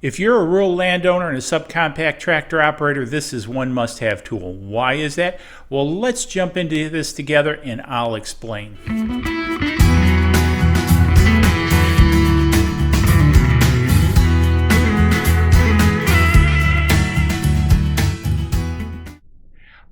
If you're a rural landowner and a subcompact tractor operator, this is one must-have tool. Why is that? Well, let's jump into this together and I'll explain.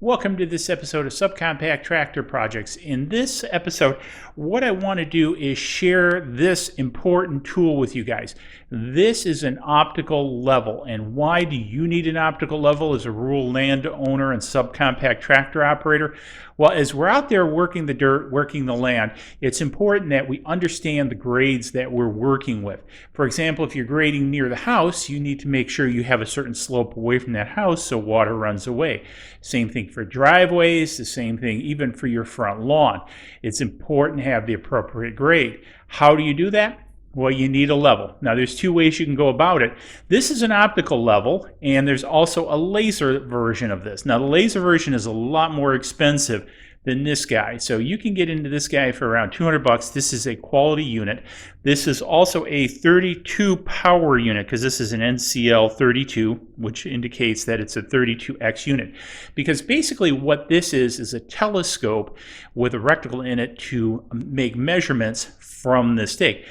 Welcome to this episode of Subcompact Tractor Projects. In this episode, what I want to do is share this important tool with you guys. This is an optical level. And why do you need an optical level as a rural landowner and subcompact tractor operator? Well, as we're out there working the dirt, working the land, it's important that we understand the grades that we're working with. For example, if you're grading near the house, you need to make sure you have a certain slope away from that house so water runs away. Same thing for driveways, the same thing even for your front lawn. It's important to have the appropriate grade. How do you do that? Well, you need a level. Now, there's two ways you can go about it. This is an optical level, and there's also a laser version of this. Now, the laser version is a lot more expensive than this guy. So you can get into this guy for around 200 bucks. This is a quality unit. This is also a 32 power unit because this is an NCL 32, which indicates that it's a 32X unit. Because basically what this is a telescope with a reticle in it to make measurements from the stake.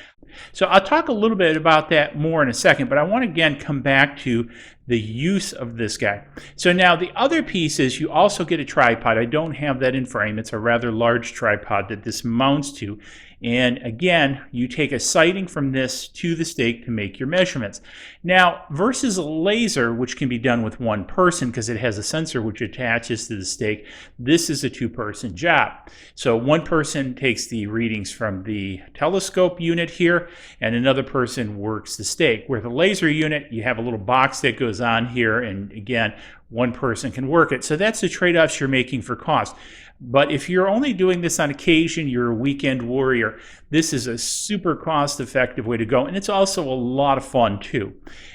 So I'll talk a little bit about that more in a second, but I want to again come back to the use of this guy. So now the other piece is you also get a tripod. I don't have that in frame. It's a rather large tripod that this mounts to. And again, you take a sighting from this to the stake to make your measurements. Now, versus a laser, which can be done with one person because it has a sensor which attaches to the stake, this is a two-person job. So one person takes the readings from the telescope unit here, and another person works the stake. With a laser unit, you have a little box that goes on here, and again, one person can work it. So that's the trade-offs you're making for cost. But if you're only doing this on occasion, you're a weekend warrior, this is a super cost-effective way to go, and it's also a lot of fun too.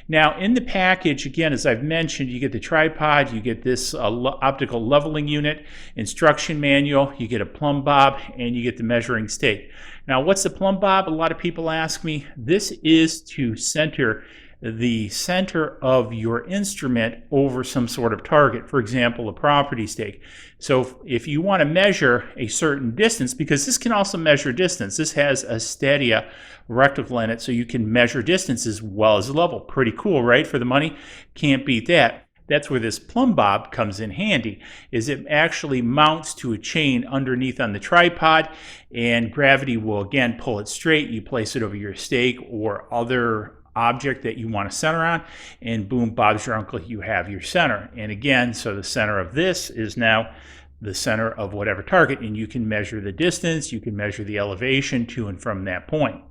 Now, in the package, again, as I've mentioned, you get the tripod, you get this optical leveling unit, instruction manual, you get a plumb bob, and you get the measuring stake. Now, what's the plumb bob? A lot of people ask me. This is to center the center of your instrument over some sort of target, for example, a property stake. So if you want to measure a certain distance, because this can also measure distance, this has a stadia reticle in it, so you can measure distance as well as level. Pretty cool, right? For the money, can't beat that. That's where this plumb bob comes in handy, is it actually mounts to a chain underneath on the tripod, and gravity will again pull it straight. You place it over your stake or other object that you want to center on, and boom, Bob's your uncle, you have your center. And again, so the center of this is now the center of whatever target, and you can measure the distance, you can measure the elevation to and from that point.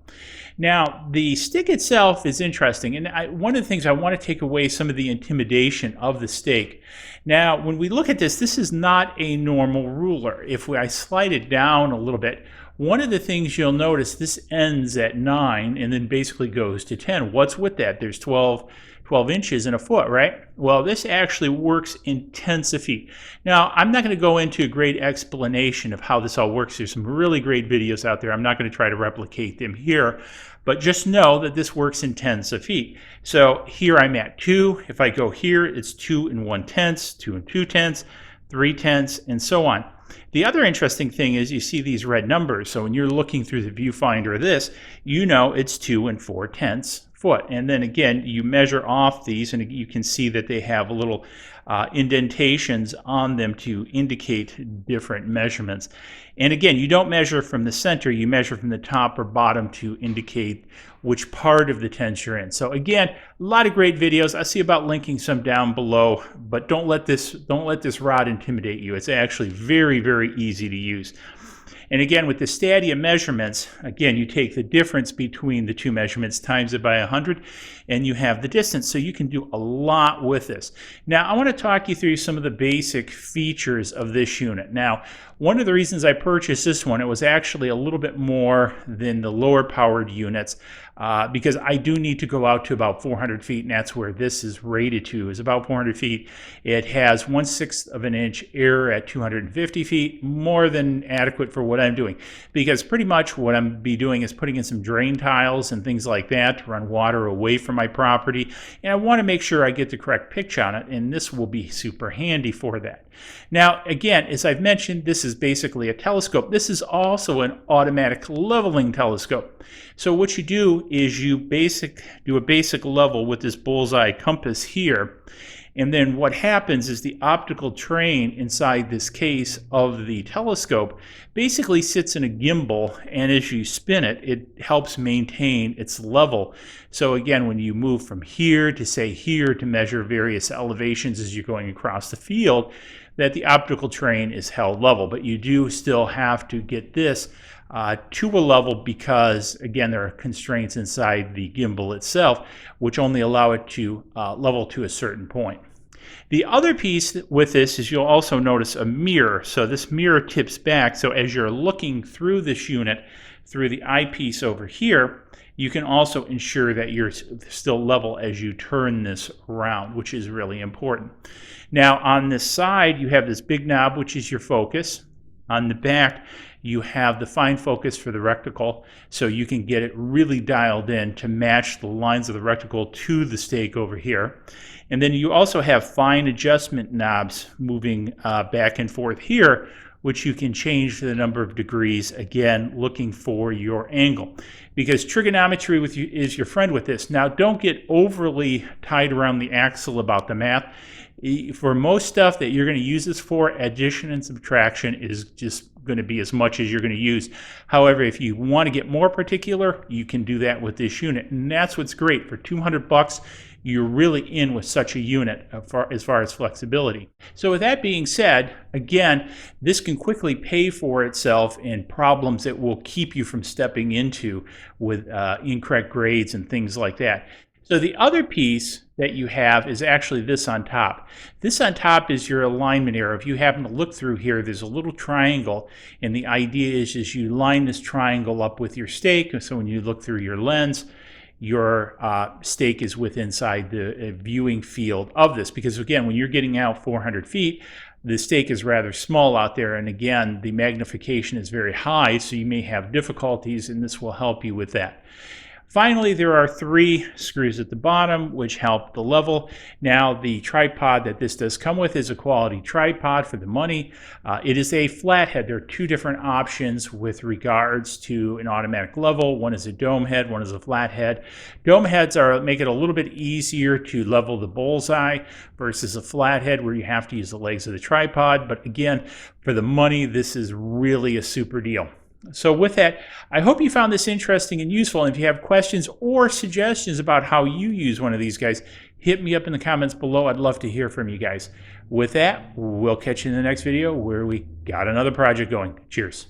Now, the stick itself is interesting, and one of the things I want to take away some of the intimidation of the stake. Now, when we look at this, this is not a normal ruler. If I slide it down a little bit, one of the things you'll notice, this ends at 9 and then basically goes to 10. What's with that? There's 12 inches in a foot, right? Well, this actually works in tenths of feet. Now, I'm not going to go into a great explanation of how this all works. There's some really great videos out there. I'm not going to try to replicate them here, but just know that this works in tenths of feet. So here I'm at 2. If I go here, it's 2 and 1/10, 2 and 2/10, 3/10, and so on. The other interesting thing is you see these red numbers. So when you're looking through the viewfinder of this, you know it's 2 and 4/10 foot. And then again, you measure off these and you can see that they have little indentations on them to indicate different measurements. And again, you don't measure from the center, you measure from the top or bottom to indicate which part of the tense you're in. So again, a lot of great videos. I see about linking some down below, but don't let this rod intimidate you. It's actually very, very easy to use. And again, with the stadia measurements, again, you take the difference between the two measurements, times it by 100, and you have the distance. So you can do a lot with this. Now, I want to talk you through some of the basic features of this unit. Now, one of the reasons I purchased this one, it was actually a little bit more than the lower powered units because I do need to go out to about 400 feet, and that's where this is rated to, is about 400 feet. It has 1/6 of an inch error at 250 feet, more than adequate for what what I'm doing, because pretty much what I'm be doing is putting in some drain tiles and things like that to run water away from my property, and I want to make sure I get the correct pitch on it, and this will be super handy for that. Now again, as I've mentioned, this is basically a telescope. This is also an automatic leveling telescope. So what you do is you do a basic level with this bullseye compass here. And then what happens is the optical train inside this case of the telescope basically sits in a gimbal, and as you spin it, it helps maintain its level. So again, when you move from here to say here to measure various elevations as you're going across the field, that the optical train is held level. But you do still have to get this to a level because, again, there are constraints inside the gimbal itself which only allow it to level to a certain point. The other piece with this is you'll also notice a mirror. So this mirror tips back, so as you're looking through this unit through the eyepiece over here, you can also ensure that you're still level as you turn this around, which is really important. Now on this side you have this big knob, which is your focus. On the back you have the fine focus for the reticle, so you can get it really dialed in to match the lines of the reticle to the stake over here. And then you also have fine adjustment knobs moving back and forth here, which you can change the number of degrees, again looking for your angle, because trigonometry is your friend with this. Now don't get overly tied around the axle about the math. For most stuff that you're going to use this for, addition and subtraction is just going to be as much as you're going to use. However, if you want to get more particular, you can do that with this unit, and that's what's great. For $200, you're really in with such a unit as far as flexibility. So with that being said, again, this can quickly pay for itself in problems that will keep you from stepping into with incorrect grades and things like that. So the other piece that you have is actually this on top. This on top is your alignment arrow. If you happen to look through here, there's a little triangle, and the idea is you line this triangle up with your stake, so when you look through your lens, your stake is inside the viewing field of this, because again, when you're getting out 400 feet, the stake is rather small out there, and again, the magnification is very high, so you may have difficulties, and this will help you with that. Finally, there are 3 screws at the bottom which help the level. Now, the tripod that this does come with is a quality tripod for the money. It is a flathead. There are 2 different options with regards to an automatic level. One is a dome head, one is a flathead. Dome heads make it a little bit easier to level the bullseye versus a flathead where you have to use the legs of the tripod. But again, for the money, this is really a super deal. So with that, I hope you found this interesting and useful. And if you have questions or suggestions about how you use one of these guys, hit me up in the comments below. I'd love to hear from you guys. With that, we'll catch you in the next video where we got another project going. Cheers.